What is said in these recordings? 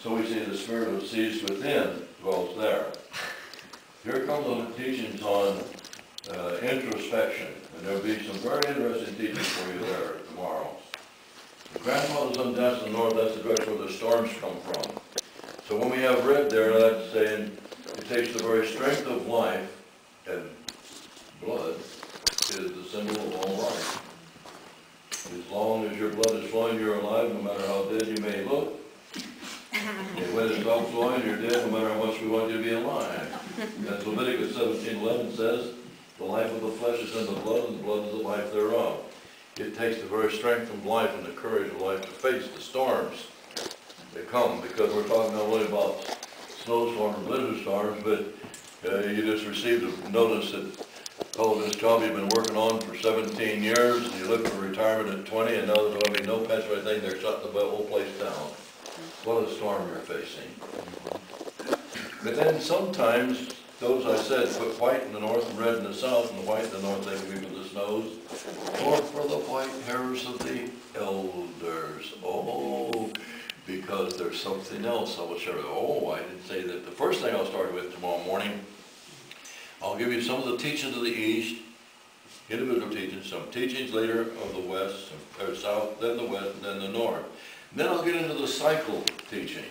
So we see the spirit of the seas within dwells there. Here come the teachings on introspection, and there'll be some very interesting teachings for you there tomorrow. The grandfather's undeath in the north, that's the direction where the storms come from. So when we have red there, that's saying it takes the very strength of life, and blood is the symbol of all life. As long as your blood is flowing, you're alive, no matter how dead you may look. And when it stops flowing, you're dead, no matter how much we want you to be alive. As Leviticus 17:11 says, the life of the flesh is in the blood, and the blood is the life thereof. It takes the very strength of life and the courage of life to face the storms that come, because we're talking not only about snowstorms and blizzard storms, but you just received a notice that, oh, this job you've been working on for 17 years, and you look for retirement at 20, and now there's going to be no pension or anything, they're shutting the whole place down. What a storm you're facing. But then sometimes, those I said, put white in the north and red in the south, and the white in the north they can be for the snows, or for the white hairs of the elders. Oh, because there's something else I will share. Oh, I didn't say that. The first thing I'll start with tomorrow morning, I'll give you some of the teachings of the East, individual teachings, some teachings later of the West, or South, then the West, and then the North. And then I'll get into the cycle teachings.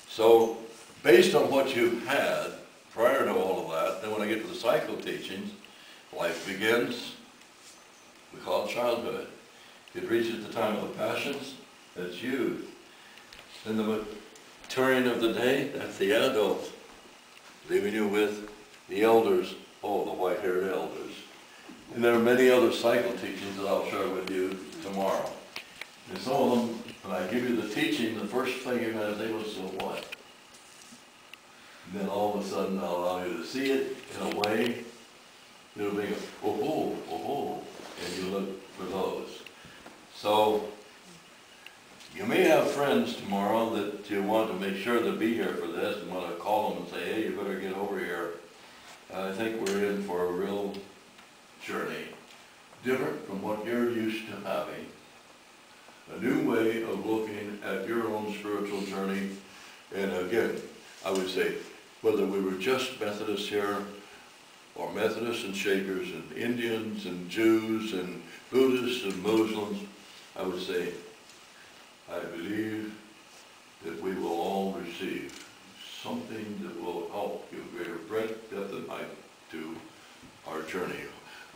So, based on what you've had prior to all of that, then when I get to the cycle teachings, life begins, we call it childhood. It reaches the time of the passions, that's youth. Then the maturing of the day, that's the adult. Leaving you with the elders, oh, the white-haired elders. And there are many other cycle teachings that I'll share with you tomorrow. And some of them, when I give you the teaching, the first thing you're going to say was, so what? And then all of a sudden I'll allow you to see it in a way, it'll be, oh, and you look for those. So, you may have friends tomorrow that you want to make sure to be here for this and want to call them and say, hey, you better get over here. I think we're in for a real journey, different from what you're used to having. A new way of looking at your own spiritual journey. And again, I would say, whether we were just Methodists here, or Methodists and Shakers, and Indians and Jews and Buddhists and Muslims, I would say, I believe that we will all receive something that will help give greater breadth, depth, and height to our journey.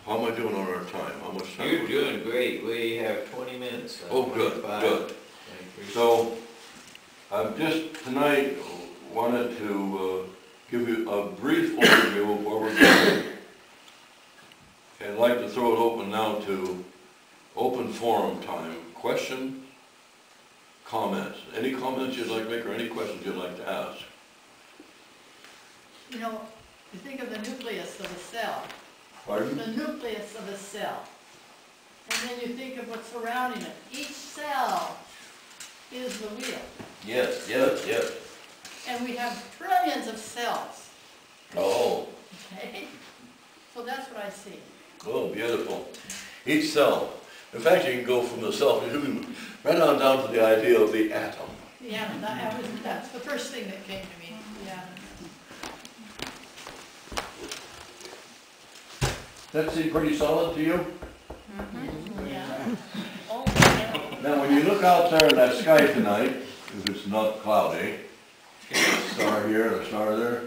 How am I doing on our time? How much time? You're doing great. We have 20 minutes. Oh, good, good. So, I've just tonight wanted to give you a brief overview of where we're going. And I'd like to throw it open now to open forum time. Question, comments. Any comments you'd like to make or any questions you'd like to ask? You know, you think of the nucleus of a cell. Pardon? The nucleus of a cell. And then you think of what's surrounding it. Each cell is the wheel. Yes, yes, yes. And we have trillions of cells. Oh. Okay? So that's what I see. Oh, beautiful. Each cell. In fact, you can go from the cell right on down to the idea of the atom. Yeah, that's the first thing that came to me. Yeah. That seem pretty solid to you? Mm-hmm. Yeah. Oh, yeah. Now, when you look out there in that sky tonight, if it's not cloudy, a star here and a star there,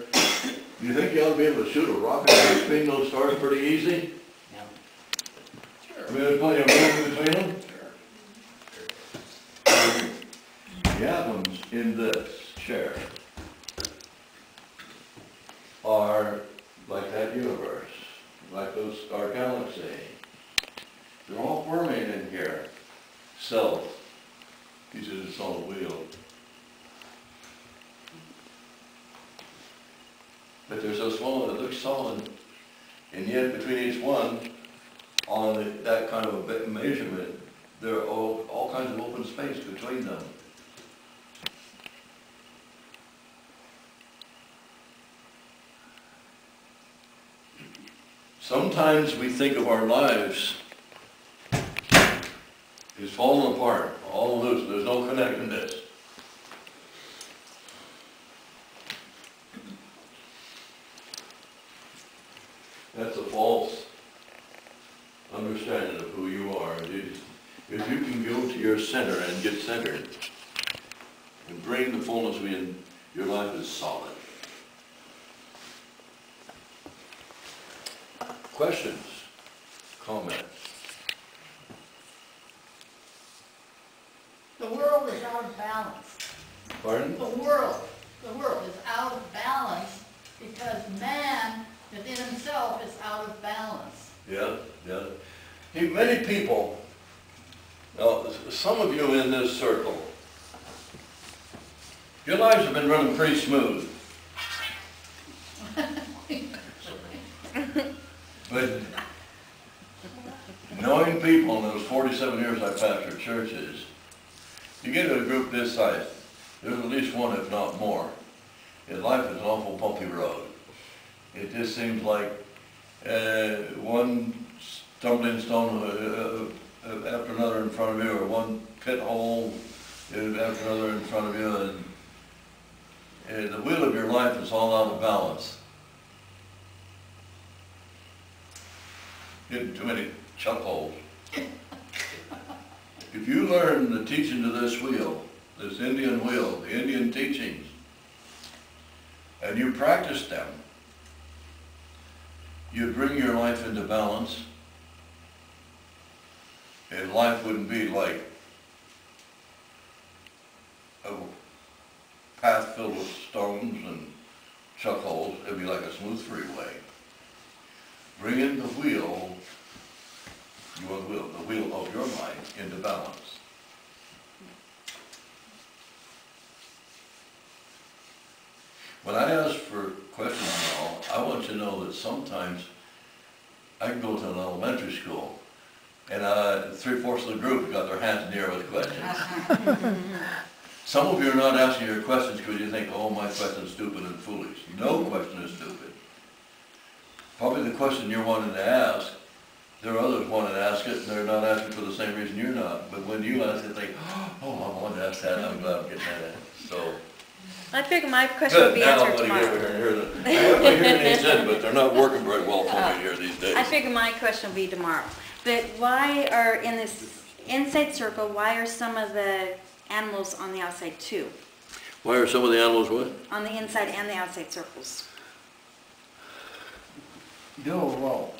do you think you ought to be able to shoot a rocket between those stars pretty easy? Yeah. I mean, there's plenty of room between them? The atoms in this chair are like that universe, like our galaxy. They're all forming in here. Cells. Each is a solid wheel. But they're so small that it looks solid, and yet between each one, on that kind of a measurement, there are all kinds of open space between them. Sometimes we think of our lives as falling apart, all loose, there's no connectedness. your center and get centered. And bring the fullness in. Your life is solid. Questions? Comments? The world is out of balance. Pardon? The world is out of balance because man within himself is out of balance. Yeah, yeah. Hey, many people, now some of you in this circle, your lives have been running pretty smooth. But knowing people in those 47 years I pastored churches, you get to a group this size, there's at least one, if not more. And life is an awful bumpy road. It just seems like one stumbling stone after another in front of you, or one pit hole after another in front of you, and the wheel of your life is all out of balance. Getting too many chuck holes. If you learn the teachings of this wheel, this Indian wheel, the Indian teachings, and you practice them, you bring your life into balance, and life wouldn't be like a path filled with stones and chuck holes. It'd be like a smooth freeway. Bring in the wheel of your mind into balance. When I ask for questions now, I want you to know that sometimes I can go to an elementary school and 3/4 of the group got their hands in the air with questions. Some of you are not asking your questions because you think, oh, my question's stupid and foolish. No question is stupid. Probably the question you're wanting to ask, there are others wanting to ask it, and they're not asking for the same reason you're not. But when you ask it, they think, oh, I wanted to ask that, I'm glad I'm getting that. So. I figure my question will be answered tomorrow. I want to hear these in, but they're not working very well for me here these days. I figure my question will be tomorrow. But why are, in this inside circle, why are some of the animals on the outside too? Why are some of the animals what? On the inside and the outside circles. No,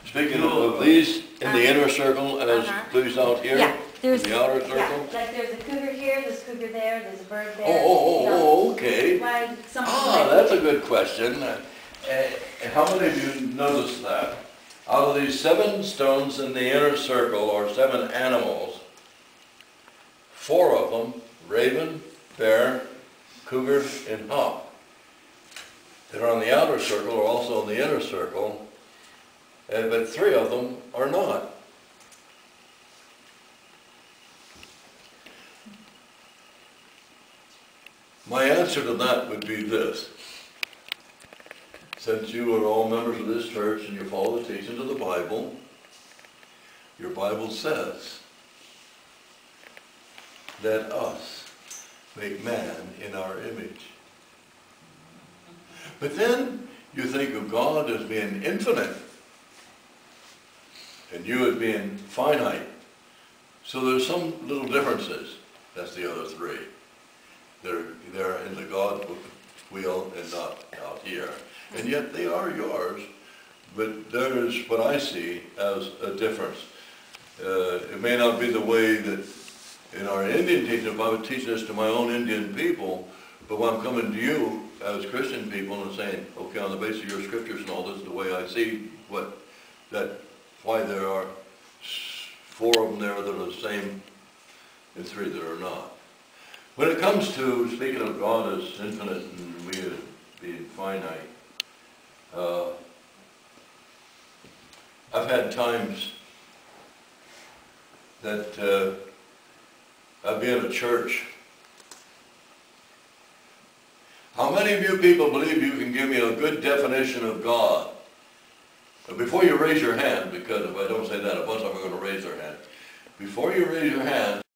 speaking of these in the inner circle as these out here, yeah, in the outer circle? Yeah, like there's a cougar here, there's a cougar there, there's a bird there. Okay. Why some That's a good question. How many of you noticed that? Out of these 7 stones in the inner circle, or 7 animals, 4 of them, raven, bear, cougar, and hawk, that are on the outer circle are also in the inner circle, but 3 of them are not. My answer to that would be this. Since you are all members of this church and you follow the teachings of the Bible, your Bible says that us make man in our image. But then you think of God as being infinite and you as being finite. So there's some little differences. That's the other 3. They're in the God wheel and not out here. And yet they are yours, but there's what I see as a difference. It may not be the way that in our Indian teaching, if I would teach this to my own Indian people, but when I'm coming to you as Christian people and saying, okay, on the basis of your scriptures and all this, the way I see why there are 4 of them there that are the same and 3 that are not. When it comes to speaking of God as infinite and we as being finite, I've had times that I've been in a church. How many of you people believe you can give me a good definition of God? Before you raise your hand, because if I don't say that, a bunch of them are going to raise their hand. Before you raise your hand,